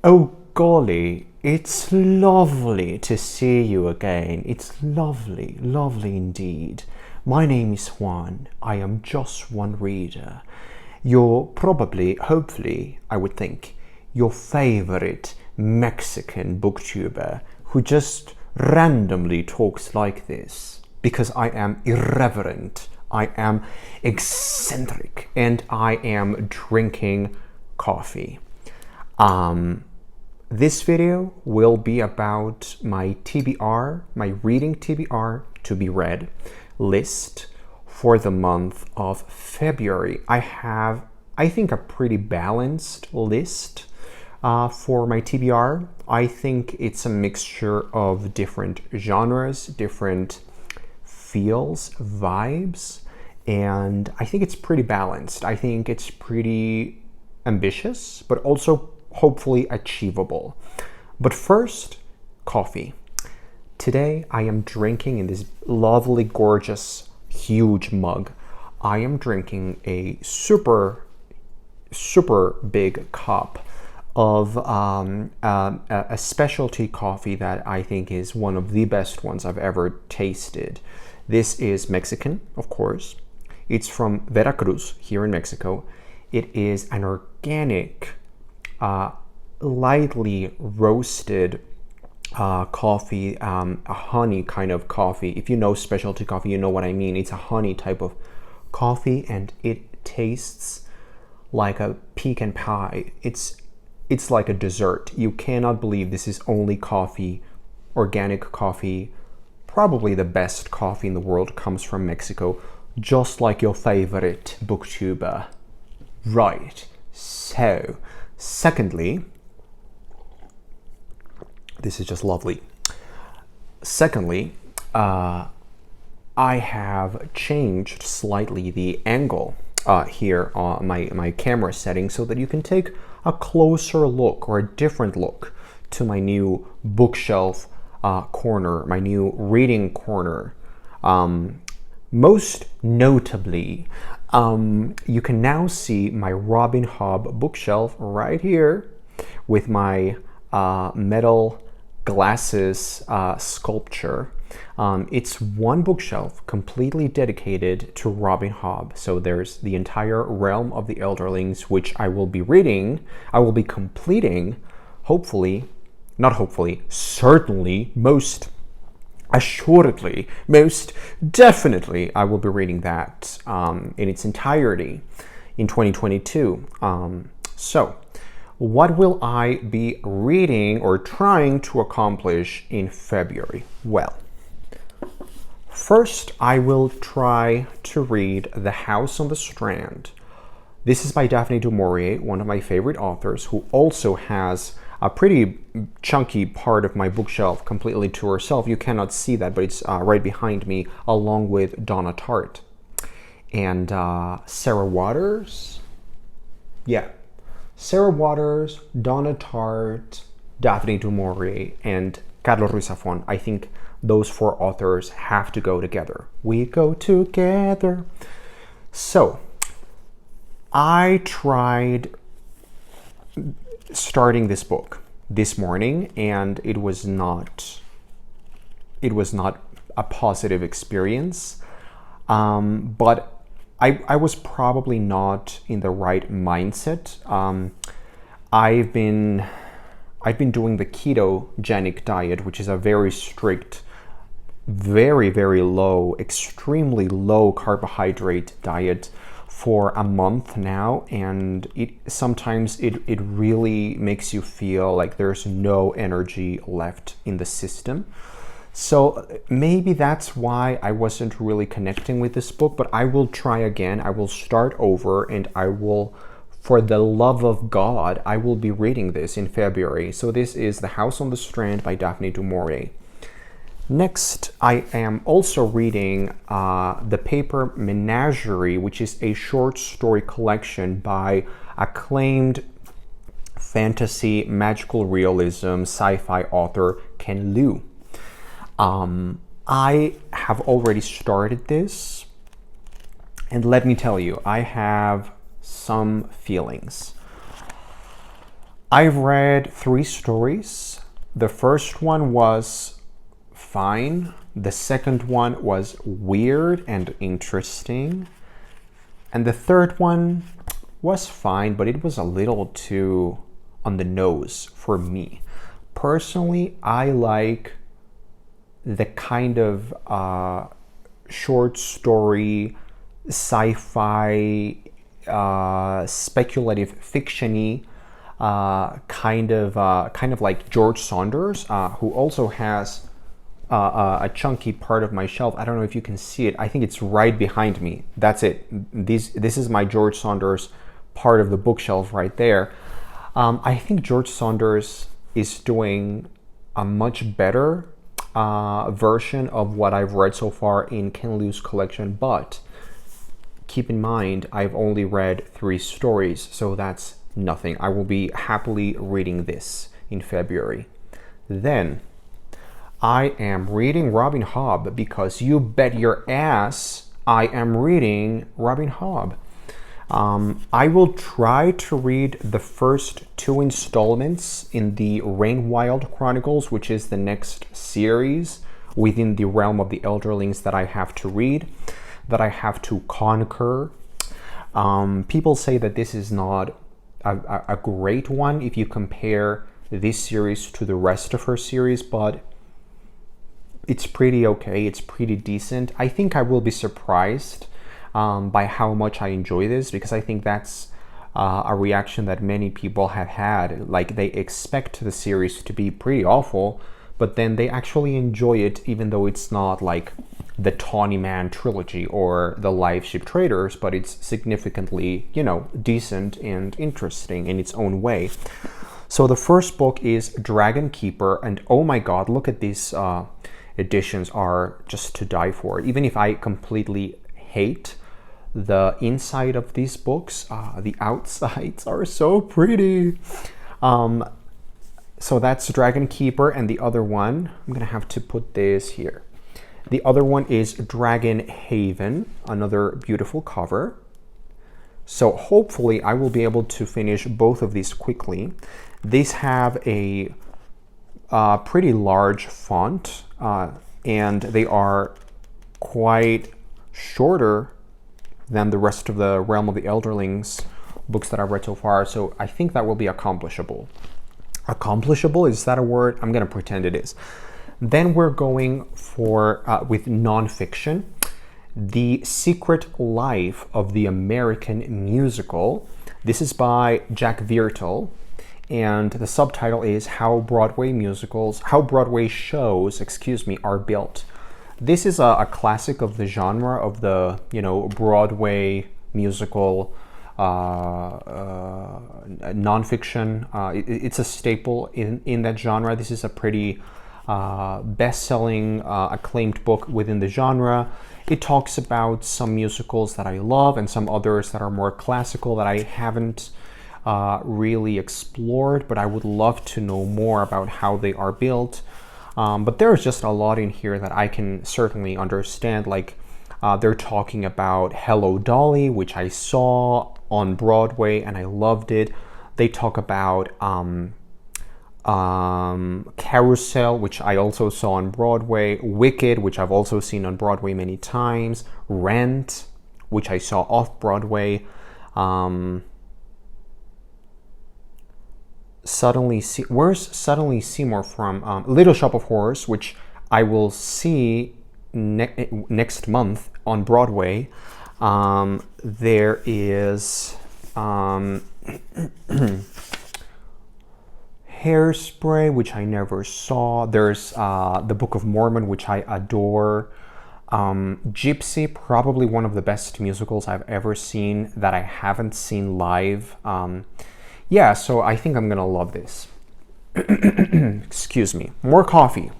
Oh golly, it's lovely to see you again. It's lovely, lovely indeed. My name is Swan. I am just one reader. You're probably, hopefully, I would think, your favorite Mexican booktuber who just randomly talks like this because I am irreverent, I am eccentric, and I am drinking coffee. This video will be about my TBR, my reading TBR to be read list for the month of February. I have, I think, a pretty balanced list for my TBR. I think it's a mixture of different genres, different feels, vibes, and I think it's pretty balanced. I think it's pretty ambitious, but also hopefully achievable. But first, coffee. Today I am drinking in this lovely, gorgeous, huge mug. I am drinking a super big cup of a specialty coffee that I think is one of the best ones I've ever tasted. This is Mexican, of course. It's from Veracruz, here in Mexico. It is an organic, lightly roasted coffee, a honey kind of coffee. If you know specialty coffee, you know what I mean. It's a honey type of coffee, and it tastes like a pecan pie. It's like a dessert. You cannot believe this is only coffee, organic coffee. Probably the best coffee in the world comes from Mexico, just like your favorite booktuber. Right. So, secondly, this is just lovely. Secondly, I have changed slightly the angle here on my camera setting so that you can take a closer look or a different look to my new bookshelf corner, my new reading corner. Most notably, you can now see my Robin Hobb bookshelf right here with my metal glasses sculpture. It's one bookshelf completely dedicated to Robin Hobb. So there's the entire realm of the Elderlings, which I will be reading. I will be completing, hopefully, not hopefully, certainly, most assuredly, most definitely, I will be reading that in its entirety in 2022. So, what will I be reading or trying to accomplish in February? Well, first I will try to read The House on the Strand. This is by Daphne du Maurier, one of my favorite authors, who also has a pretty chunky part of my bookshelf completely to herself. You cannot see that, but it's right behind me, along with Donna Tartt. And Sarah Waters? Yeah. Sarah Waters, Donna Tartt, Daphne du Maurier, and Carlos Ruiz Zafón. I think those four authors have to go together. We go together. So, I tried starting this book this morning, and it was not a positive experience. But I was probably not in the right mindset. I've been doing the ketogenic diet, which is a very strict, very low, extremely low carbohydrate diet for a month now, and sometimes it really makes you feel like there's no energy left in the system. So maybe that's why I wasn't really connecting with this book, but I will try again. I will start over, and I will, for the love of God, I will be reading this in February. So this is The House on the Strand by Daphne du Maurier. Next, I am also reading The Paper Menagerie, which is a short story collection by acclaimed fantasy, magical realism, sci-fi author Ken Liu. I have already started this, and let me tell you, I have some feelings. I've read 3 stories. The first one was fine. The second one was weird and interesting. And the third one was fine, but it was a little too on the nose for me. Personally, I like the kind of short story, sci-fi, speculative fiction-y kind of like George Saunders, who also has a chunky part of my shelf. I don't know if you can see it. I think it's right behind me. That's it. This is my George Saunders part of the bookshelf right there. I think George Saunders is doing a much better version of what I've read so far in Ken Liu's collection, but keep in mind, I've only read 3 stories, so that's nothing. I will be happily reading this in February. Then, I am reading Robin Hobb, because you bet your ass I am reading Robin Hobb. I will try to read the first 2 installments in the Rainwild Chronicles, which is the next series within the realm of the Elderlings that I have to read, that I have to conquer. People say that this is not a great one if you compare this series to the rest of her series, but it's pretty okay. It's pretty decent. I think I will be surprised by how much I enjoy this, because I think that's a reaction that many people have had. Like, they expect the series to be pretty awful, but then they actually enjoy it, even though it's not like the Tawny Man trilogy or the Live Ship Traders, but it's significantly, decent and interesting in its own way. So the first book is Dragon Keeper, and oh my god, look at these editions, are just to die for. Even if I completely hate the inside of these books, the outsides are so pretty. So that's Dragon Keeper, and the other one, I'm gonna have to put this here. The other one is Dragon Haven, another beautiful cover. So hopefully I will be able to finish both of these quickly. These have a pretty large font, and they are quite shorter than the rest of the Realm of the Elderlings books that I've read so far, so I think that will be accomplishable. Accomplishable, is that a word? I'm gonna pretend it is. Then we're going for, with nonfiction, The Secret Life of the American Musical. This is by Jack Viertel, and the subtitle is How Broadway shows, are built. This is a classic of the genre of the, Broadway musical nonfiction. It's a staple in that genre. This is a pretty best-selling, acclaimed book within the genre. It talks about some musicals that I love and some others that are more classical that I haven't really explored, but I would love to know more about how they are built. But there's just a lot in here that I can certainly understand. Like, they're talking about Hello Dolly, which I saw on Broadway and I loved it. They talk about Carousel, which I also saw on Broadway, Wicked, which I've also seen on Broadway many times, Rent, which I saw off Broadway, where's Suddenly Seymour from? Little Shop of Horrors, which I will see next month on Broadway. There is Hairspray, which I never saw. There's the Book of Mormon, which I adore. Gypsy, probably one of the best musicals I've ever seen that I haven't seen live. Yeah, so I think I'm gonna love this. Excuse me. More coffee.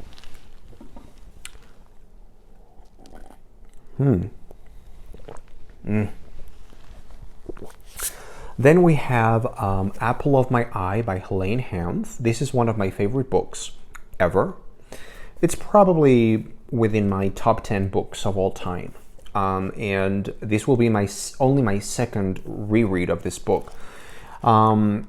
Then we have Apple of My Eye by Helene. This is one of my favorite books ever. It's probably within my top 10 books of all time. And this will be only my second reread of this book. I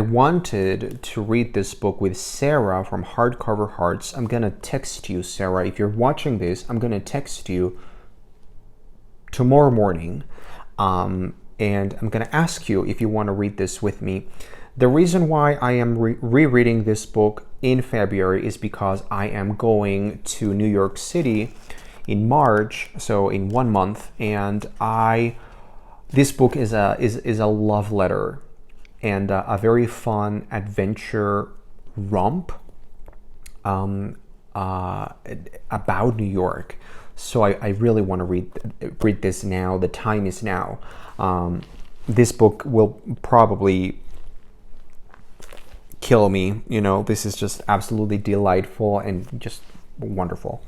wanted to read this book with Sarah from Hardcover Hearts. I'm gonna text you, Sarah. If you're watching this, I'm gonna text you tomorrow morning, and I'm gonna ask you if you want to read this with me. The reason why I am rereading this book in February is because I am going to New York City in March, so in 1 month, and this book is a love letter and a very fun adventure romp about New York. So I really want to read this now. The time is now. This book will probably kill me. You know, this is just absolutely delightful and just wonderful.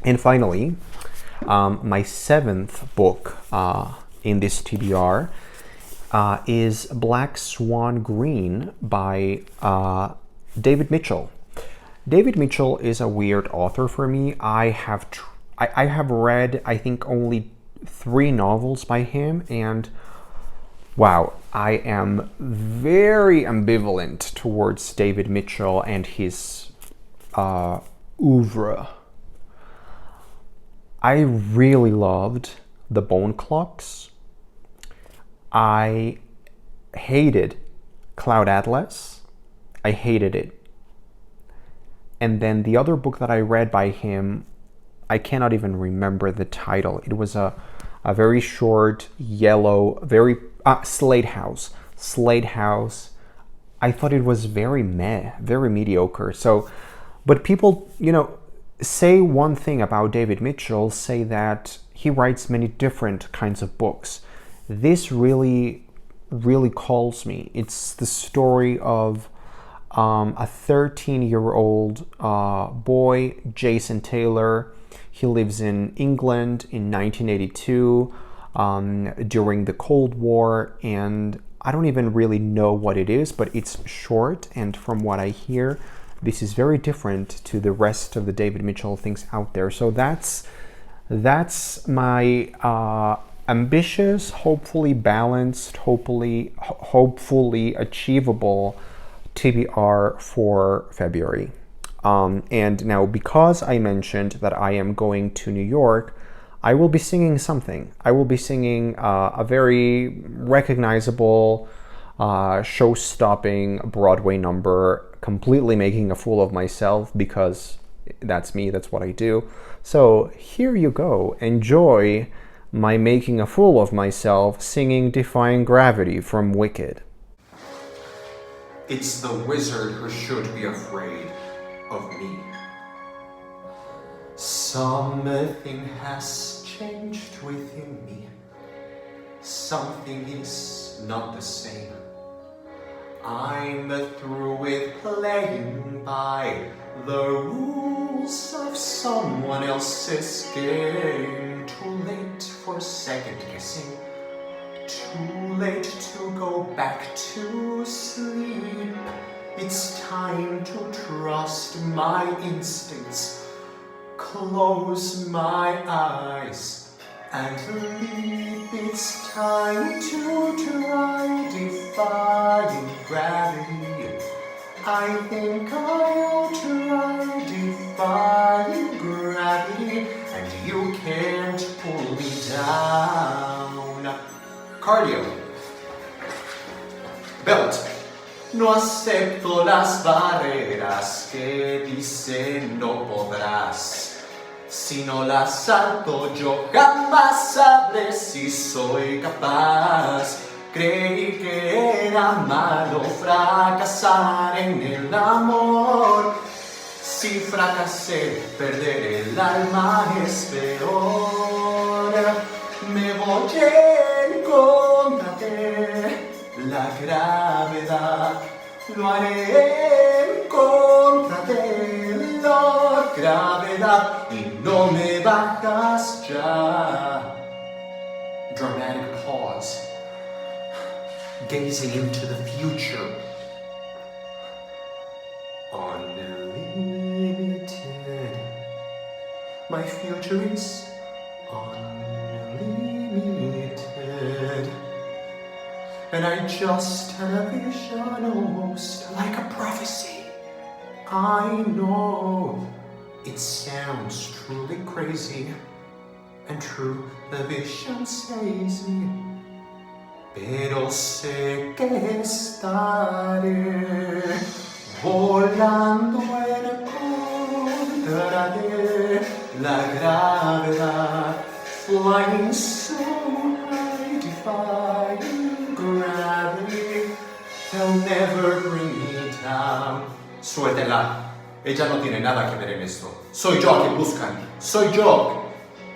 And finally, my 7th book in this TBR is Black Swan Green by David Mitchell. David Mitchell is a weird author for me. I have read, I think, only 3 novels by him, and wow, I am very ambivalent towards David Mitchell and his oeuvre. I really loved The Bone Clocks. I hated Cloud Atlas. I hated it. And then the other book that I read by him, I cannot even remember the title. It was a very short, yellow, very Slate House. Slate House. I thought it was very meh, very mediocre. So, but people, you know, say one thing about David Mitchell, say that he writes many different kinds of books. This really, really calls me. It's the story of a 13-year-old boy, Jason Taylor. He lives in England in 1982 during the Cold War, and I don't even really know what it is, but it's short, and from what I hear, this is very different to the rest of the David Mitchell things out there. So that's my ambitious, hopefully balanced, hopefully achievable TBR for February. And now, because I mentioned that I am going to New York, I will be singing something. I will be singing a very recognizable, show-stopping Broadway number, completely making a fool of myself, because that's me, that's what I do. So here you go. Enjoy my making a fool of myself singing Defying Gravity from Wicked. It's the wizard who should be afraid of me. Something has changed within me. Something is not the same. I'm through with playing by the rules of someone else's game. Too late for second guessing. Too late to go back to sleep. It's time to trust my instincts. Close my eyes and leap. It's time to try defying gravity. I think I'll try defying gravity, and you can't pull me down. Cardio. Belt. No acepto las barreras que dicen no podrás. Si no las salto yo jamás sabré si soy capaz. Creí que era malo fracasar en el amor. Si fracasé, perder el alma es peor. Me voy en contra de la gravedad. Lo haré en contra de la gravedad y no me bajas ya. Dramatic pause. Gazing into the future. Unlimited. My future is unlimited. and I just had a vision almost like a prophecy. I know it sounds truly crazy, and true the vision says me, pero sé que estaré volando en contra de la gravedad, flying so high, defying gravity. They'll never bring me down. Suéltela. Ella no tiene nada que ver en esto. Soy yo a quien buscan. Soy yo.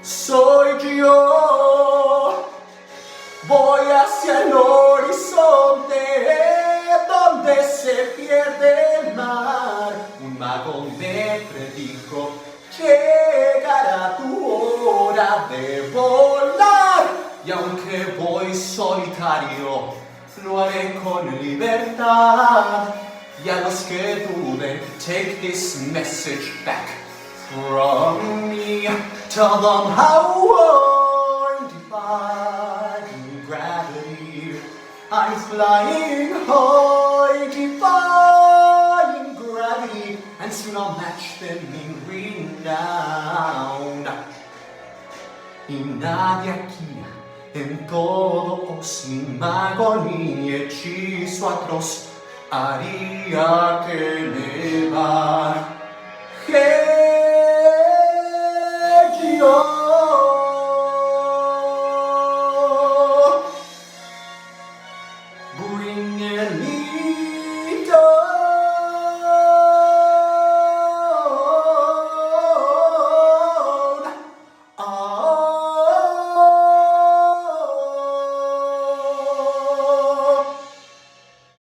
Soy yo. Voy hacia el horizonte donde se pierde el mar. Un mago me predijo, llegará tu hora de volar. Y aunque voy solitario, lo haré con libertad. Y a los que duden, take this message back from me. Tell them how I'm defying gravity. I'm flying high, defying gravity, and soon I'll match them in renown. Y nadie aquí en todo os ni mago ni hechizo atroz haría que me bajé.